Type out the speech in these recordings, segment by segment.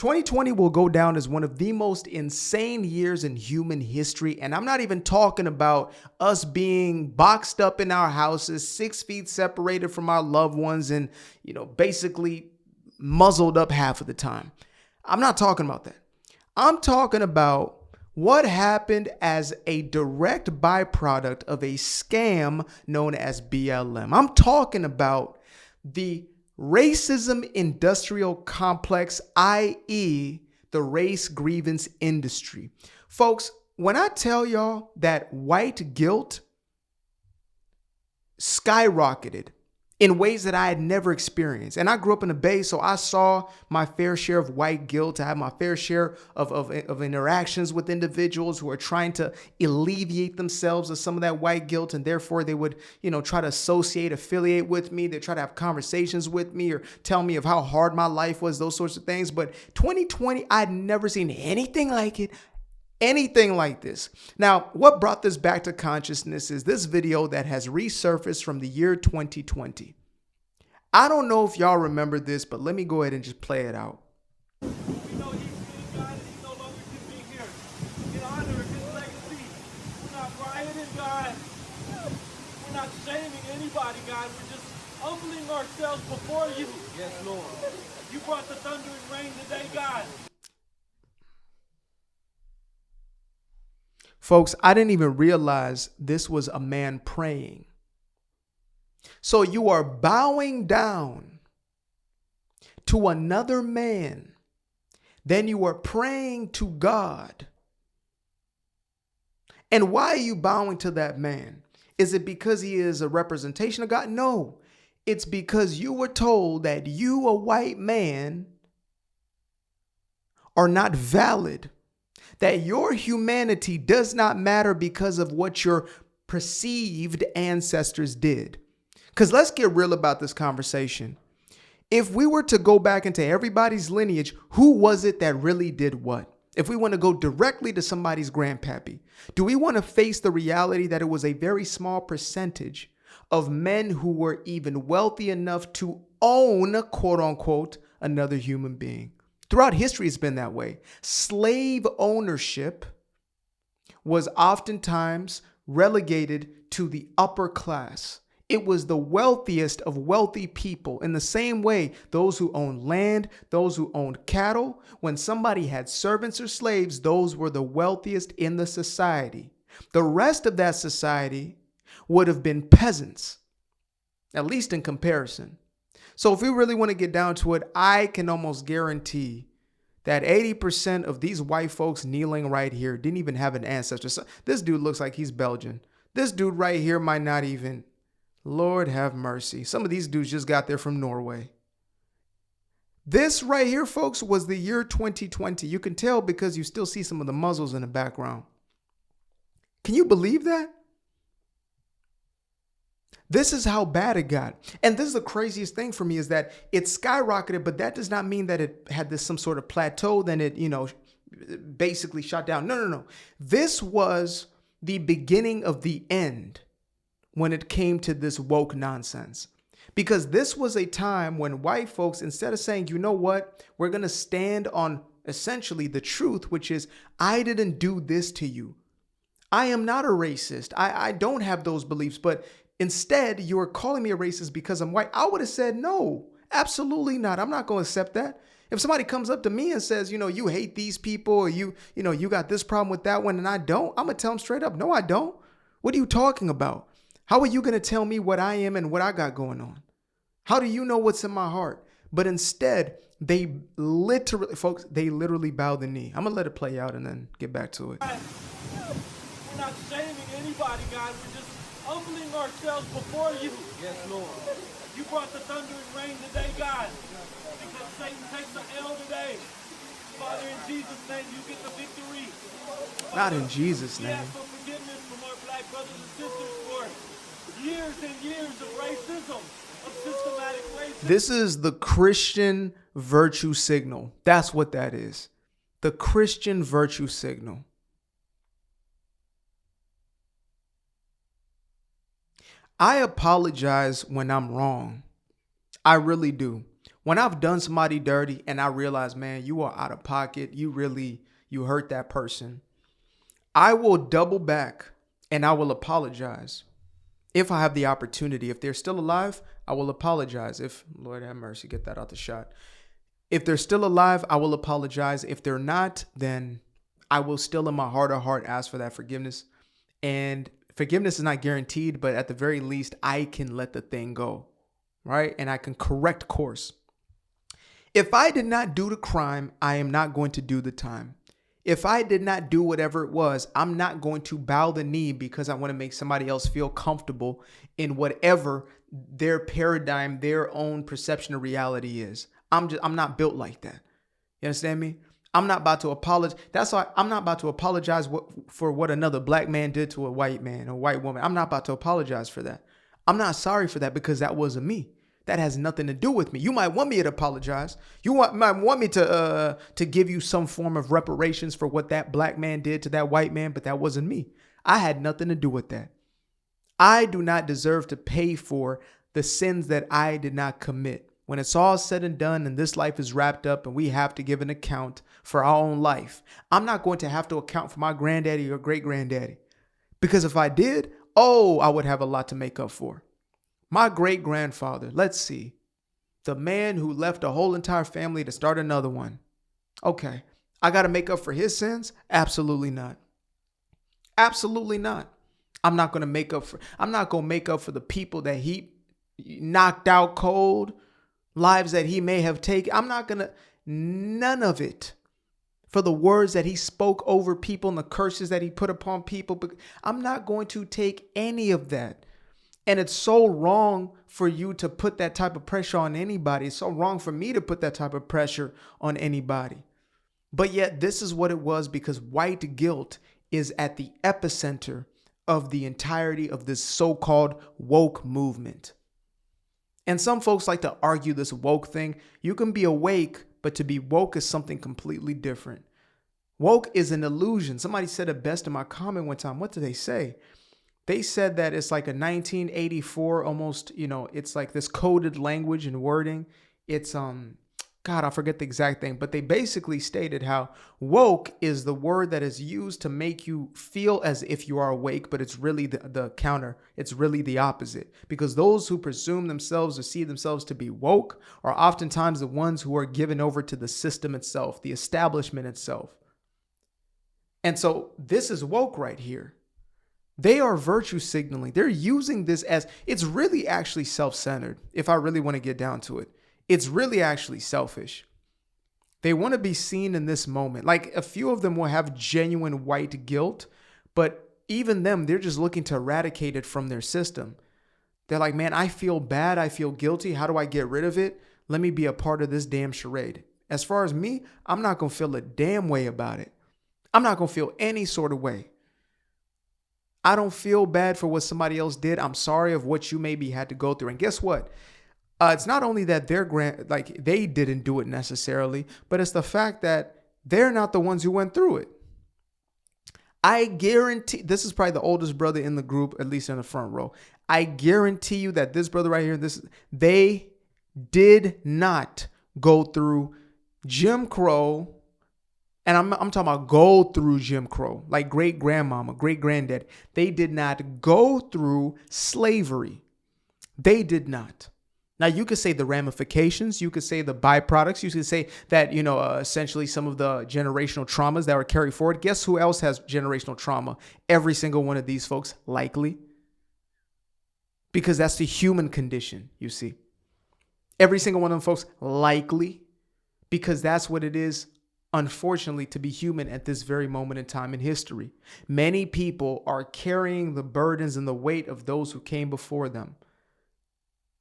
2020 will go down as one of the most insane years in human history. And I'm not even talking about us being boxed up in our houses, 6 feet separated from our loved ones and, basically muzzled up half of the time. I'm not talking about that. I'm talking about what happened as a direct byproduct of a scam known as BLM. I'm talking about the racism industrial complex, i.e., the race grievance industry. Folks, when I tell y'all that white guilt skyrocketed in ways that I had never experienced. And I grew up in the Bay, so I saw my fair share of white guilt. I had my fair share of interactions with individuals who are trying to alleviate themselves of some of that white guilt. And therefore they would, try to affiliate with me. They try to have conversations with me or tell me of how hard my life was, those sorts of things. But 2020, I'd never seen anything like it. Anything like this. Now, what brought this back to consciousness is this video that has resurfaced from the year 2020. I don't know if y'all remember this, but let me go ahead and just play it out. We know he's God and he no longer can be here. In honor of his legacy, we're not rioting, God. We're not shaming anybody, God. We're just humbling ourselves before you. Yes, Lord. You brought the thunder and rain today, God. Folks, I didn't even realize this was a man praying. So you are bowing down to another man. Then you are praying to God. And why are you bowing to that man? Is it because he is a representation of God? No, it's because you were told that you, a white man, are not valid. That your humanity does not matter because of what your perceived ancestors did. Because let's get real about this conversation. If we were to go back into everybody's lineage, who was it that really did what? If we want to go directly to somebody's grandpappy, do we want to face the reality that it was a very small percentage of men who were even wealthy enough to own, quote unquote, another human being? Throughout history, it's been that way. Slave ownership was oftentimes relegated to the upper class. It was the wealthiest of wealthy people. In the same way, those who owned land, those who owned cattle, when somebody had servants or slaves, those were the wealthiest in the society. The rest of that society would have been peasants, at least in comparison. So if we really want to get down to it, I can almost guarantee that 80% of these white folks kneeling right here didn't even have an ancestor. So this dude looks like he's Belgian. This dude right here might not even, Lord have mercy. Some of these dudes just got there from Norway. This right here, folks, was the year 2020. You can tell because you still see some of the muzzles in the background. Can you believe that? This is how bad it got. And this is the craziest thing for me is that it skyrocketed, but that does not mean that it had this some sort of plateau, then it, basically shot down. No. This was the beginning of the end when it came to this woke nonsense. Because this was a time when white folks, instead of saying, you know what, we're going to stand on essentially the truth, which is, I didn't do this to you. I am not a racist. I don't have those beliefs, but instead, you are calling me a racist because I'm white. I would have said, no, absolutely not. I'm not going to accept that. If somebody comes up to me and says, you hate these people or you got this problem with that one and I don't, I'm going to tell them straight up, no, I don't. What are you talking about? How are you going to tell me what I am and what I got going on? How do you know what's in my heart? But instead, they literally bow the knee. I'm going to let it play out and then get back to it. We're not shaming anybody, God. We're just humbling ourselves before you. Yes, Lord. You brought the thunder and rain today, God. Because Satan takes the L today. Father, in Jesus' name, you get the victory. Not in Jesus' name. We ask for forgiveness from our black brothers and sisters for years and years of racism, of systematic racism. This is the Christian virtue signal. That's what that is. The Christian virtue signal. I apologize when I'm wrong. I really do. When I've done somebody dirty and I realize, man, you are out of pocket, you hurt that person, I will double back and I will apologize. If I have the opportunity, if they're still alive, I will apologize. If, Lord have mercy, get that out the shot. If they're still alive, I will apologize. If they're not, then I will still in my heart of heart ask for that forgiveness. And forgiveness is not guaranteed, but at the very least, I can let the thing go, right? And I can correct course. If I did not do the crime, I am not going to do the time. If I did not do whatever it was, I'm not going to bow the knee because I want to make somebody else feel comfortable in whatever their paradigm, their own perception of reality is. I'm not built like that. You understand me? I'm not about to apologize. That's why I'm not about to apologize for what another black man did to a white man, a white woman. I'm not about to apologize for that. I'm not sorry for that because that wasn't me. That has nothing to do with me. You might want me to apologize. Might want me to give you some form of reparations for what that black man did to that white man, but that wasn't me. I had nothing to do with that. I do not deserve to pay for the sins that I did not commit. When it's all said and done and this life is wrapped up and we have to give an account for our own life, I'm not going to have to account for my granddaddy or great granddaddy. Because if I did, I would have a lot to make up for. My great grandfather, let's see, the man who left a whole entire family to start another one. Okay, I got to make up for his sins? Absolutely not. Absolutely not. I'm not going to make up for the people that he knocked out cold, lives that he may have taken. None of it. For the words that he spoke over people and the curses that he put upon people. But I'm not going to take any of that. And it's so wrong for you to put that type of pressure on anybody. It's so wrong for me to put that type of pressure on anybody. But yet this is what it was, because white guilt is at the epicenter of the entirety of this so-called woke movement. And some folks like to argue this woke thing. You can be awake, but to be woke is something completely different. Woke is an illusion. Somebody said it best in my comment one time. What did they say? They said that it's like a 1984 almost, it's like this coded language and wording. It's, I forget the exact thing, but they basically stated how woke is the word that is used to make you feel as if you are awake, but it's really the counter. It's really the opposite, because those who presume themselves or see themselves to be woke are oftentimes the ones who are given over to the system itself, the establishment itself. And so this is woke right here. They are virtue signaling. They're using this as, it's really actually self-centered. If I really want to get down to it, it's really actually selfish. They want to be seen in this moment. Like, a few of them will have genuine white guilt, but even them, they're just looking to eradicate it from their system. They're like, man, I feel bad. I feel guilty. How do I get rid of it? Let me be a part of this damn charade. As far as me, I'm not going to feel a damn way about it. I'm not going to feel any sort of way. I don't feel bad for what somebody else did. I'm sorry of what you maybe had to go through. And guess what? It's not only that they didn't do it necessarily, but it's the fact that they're not the ones who went through it. I guarantee, this is probably the oldest brother in the group, at least in the front row. I guarantee you that this brother right here, they did not go through Jim Crow. And I'm talking about go through Jim Crow, like great grandmama, great granddad. They did not go through slavery. They did not. Now, you could say the ramifications, you could say the byproducts, you could say that, essentially some of the generational traumas that were carried forward. Guess who else has generational trauma? Every single one of these folks, likely. Because that's the human condition, you see. Every single one of them folks, likely. Because that's what it is, unfortunately, to be human at this very moment in time in history. Many people are carrying the burdens and the weight of those who came before them.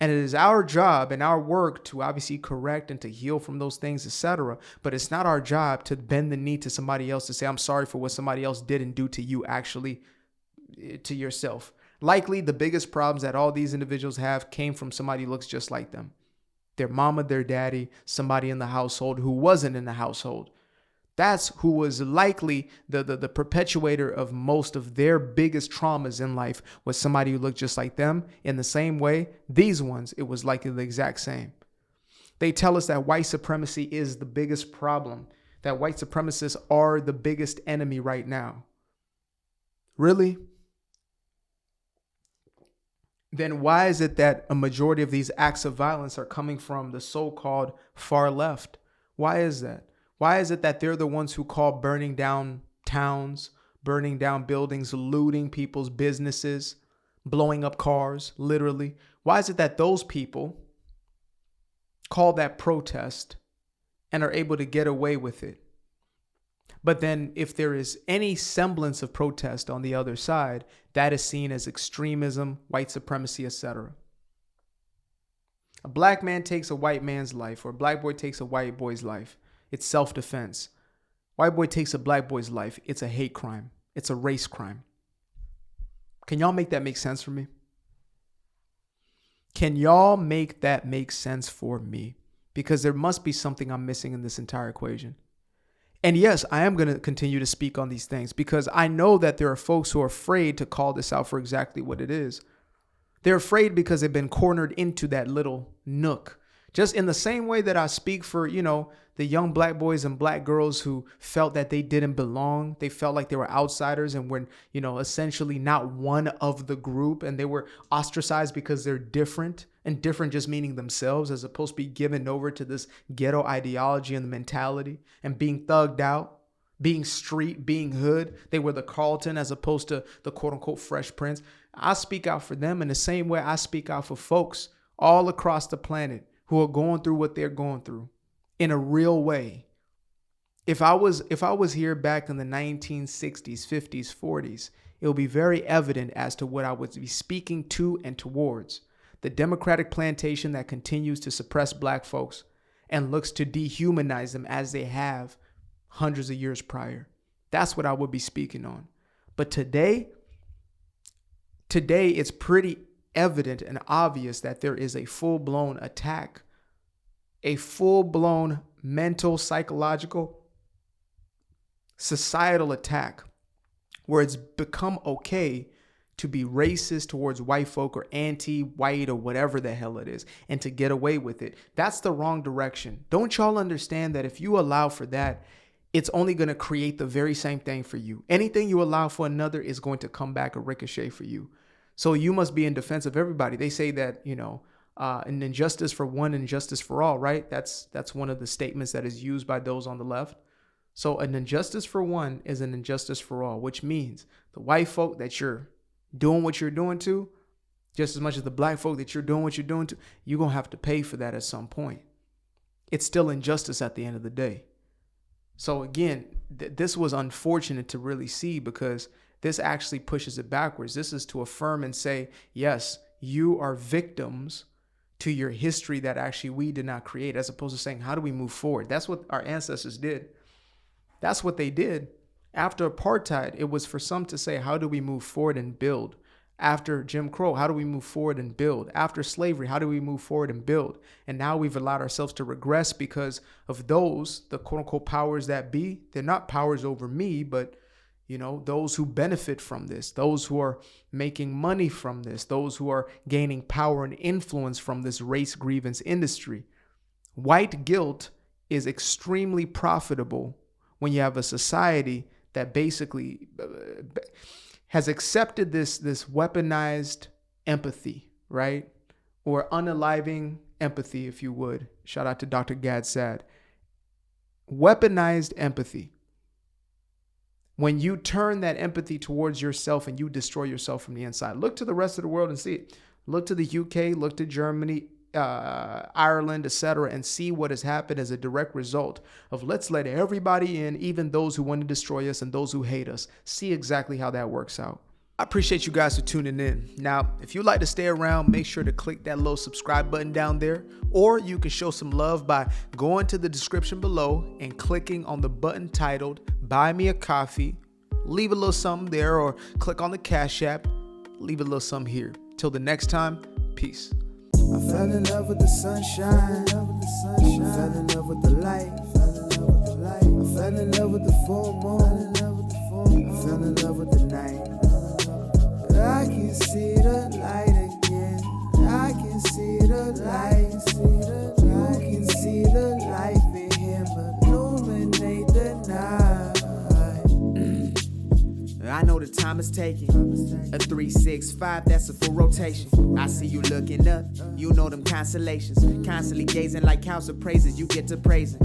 And it is our job and our work to obviously correct and to heal from those things, etc. But it's not our job to bend the knee to somebody else to say, I'm sorry for what somebody else did and do to you, actually, to yourself. Likely the biggest problems that all these individuals have came from somebody who looks just like them. Their mama, their daddy, somebody in the household who wasn't in the household. That's who was likely the perpetuator of most of their biggest traumas in life, was somebody who looked just like them. In the same way, these ones, it was likely the exact same. They tell us that white supremacy is the biggest problem, that white supremacists are the biggest enemy right now. Really? Then why is it that a majority of these acts of violence are coming from the so-called far left? Why is that? Why is it that they're the ones who call burning down towns, burning down buildings, looting people's businesses, blowing up cars, literally? Why is it that those people call that protest and are able to get away with it? But then if there is any semblance of protest on the other side, that is seen as extremism, white supremacy, etc. A black man takes a white man's life, or a black boy takes a white boy's life. It's self-defense. White boy takes a black boy's life. It's a hate crime. It's a race crime. Can y'all make that make sense for me? Can y'all make that make sense for me? Because there must be something I'm missing in this entire equation. And yes, I am going to continue to speak on these things because I know that there are folks who are afraid to call this out for exactly what it is. They're afraid because they've been cornered into that little nook. Just in the same way that I speak for, the young black boys and black girls who felt that they didn't belong. They felt like they were outsiders and were, essentially not one of the group. And they were ostracized because they're different, and different just meaning themselves, as opposed to be given over to this ghetto ideology and the mentality and being thugged out, being street, being hood. They were the Carlton as opposed to the quote unquote Fresh Prince. I speak out for them in the same way I speak out for folks all across the planet who are going through what they're going through in a real way. If I was here back in the 1960s, 50s, 40s, it will be very evident as to what I would be speaking to and towards. The Democratic plantation that continues to suppress black folks and looks to dehumanize them as they have hundreds of years prior. That's what I would be speaking on. But today it's pretty evident and obvious that there is a full-blown attack, a full-blown mental, psychological, societal attack where it's become okay to be racist towards white folk or anti-white or whatever the hell it is, and to get away with it. That's the wrong direction. Don't y'all understand that if you allow for that, it's only going to create the very same thing for you. Anything you allow for another is going to come back a ricochet for you. So you must be in defense of everybody. They say that, an injustice for one, injustice for all, right? That's one of the statements that is used by those on the left. So an injustice for one is an injustice for all, which means the white folk that you're doing what you're doing to, just as much as the black folk that you're doing what you're doing to, you're going to have to pay for that at some point. It's still injustice at the end of the day. So again, this was unfortunate to really see because this actually pushes it backwards. This is to affirm and say, yes, you are victims to your history that actually we did not create, as opposed to saying, how do we move forward? That's what our ancestors did. That's what they did. After apartheid, it was for some to say, how do we move forward and build? After Jim Crow, how do we move forward and build? After slavery, how do we move forward and build? And now we've allowed ourselves to regress because of those, the quote unquote powers that be. They're not powers over me, but those who benefit from this, those who are making money from this, those who are gaining power and influence from this race grievance industry. White guilt is extremely profitable when you have a society that basically has accepted this weaponized empathy, right? Or unaliving empathy, if you would. Shout out to Dr. Gad Sad. Weaponized empathy. When you turn that empathy towards yourself and you destroy yourself from the inside. Look to the rest of the world and see it. Look to the UK, look to Germany, Ireland, etc., and see what has happened as a direct result of let's let everybody in, even those who want to destroy us and those who hate us. See exactly how that works out. I appreciate you guys for tuning in. Now, if you'd like to stay around, make sure to click that little subscribe button down there, or you can show some love by going to the description below and clicking on the button titled Buy Me a Coffee. Leave a little something there, or click on the Cash App. Leave a little something here. Till the next time, peace. I fell in love with the sunshine. I fell in love with the light. I fell in love with the full moon. I fell in love with the night. I can see the light again. I can see the light. You can see I know the time is taking. A 3-6-5, that's a full rotation. I see you looking up, you know them constellations. Constantly gazing like house of praises, you get to praising.